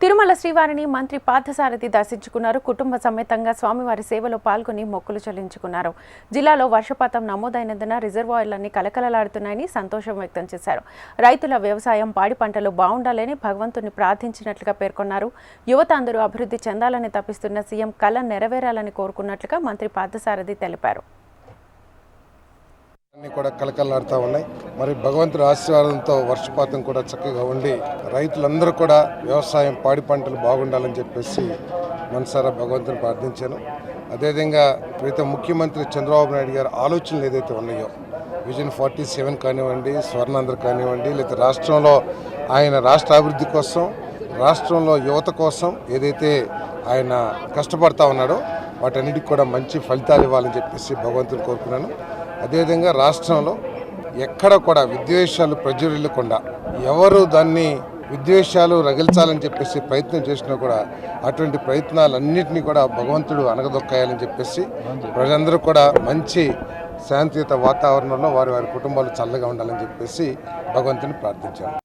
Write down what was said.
తిరుమల శ్రీవారిని మంత్రి పార్థసారథి దర్శించుకున్నారు. కుటుంబ సమేతంగా స్వామివారి సేవలో పాల్గొని మొక్కులు చెల్లించుకున్నారు. జిల్లాలో వర్షపాతం నమోదైనందున రిజర్వాయర్లన్నీ కలకలలాడుతున్నాయని సంతోషం వ్యక్తం చేశారు. రైతుల వ్యవసాయం, పాడి పంటలు బాగుండాలని భగవంతుని ప్రార్థించినట్లుగా పేర్కొన్నారు. యువత అందరూ అభివృద్ధి చెందాలని తపిస్తున్న సీఎం కల నెరవేరాలని కోరుకున్నట్లుగా మంత్రి పార్థసారథి తెలిపారు. అన్నీ కూడా కలకలాడుతూ ఉన్నాయి. మరి భగవంతుడి ఆశీర్వాదంతో వర్షపాతం కూడా చక్కగా ఉండి రైతులందరూ కూడా వ్యవసాయం, పాడి పంటలు బాగుండాలని చెప్పేసి మనసారా భగవంతుని ప్రార్థించాను. అదేవిధంగా ప్రీతం ముఖ్యమంత్రి చంద్రబాబు నాయుడు గారి ఆలోచనలు ఏదైతే ఉన్నాయో, విజన్ 47 కానివ్వండి, స్వర్ణాంధ్ర కానివ్వండి, లేదా రాష్ట్రంలో ఆయన రాష్ట్ర అభివృద్ధి కోసం, రాష్ట్రంలో యువత కోసం ఏదైతే ఆయన కష్టపడతా ఉన్నాడో వాటన్నిటికి కూడా మంచి ఫలితాలు ఇవ్వాలని చెప్పేసి భగవంతుని కోరుకున్నాను. అదేవిధంగా రాష్ట్రంలో ఎక్కడ కూడా విద్వేషాలు ప్రజ్వరిల్లకుండా, ఎవరు దాన్ని విద్వేషాలు రగిల్చాలని చెప్పేసి ప్రయత్నం చేసినా కూడా అటువంటి ప్రయత్నాలన్నింటినీ కూడా భగవంతుడు అనగదొక్కాయాలని చెప్పేసి ప్రజలందరూ కూడా మంచి శాంతియుత వాతావరణంలో వారి కుటుంబాలు చల్లగా ఉండాలని చెప్పేసి భగవంతుని ప్రార్థించాను.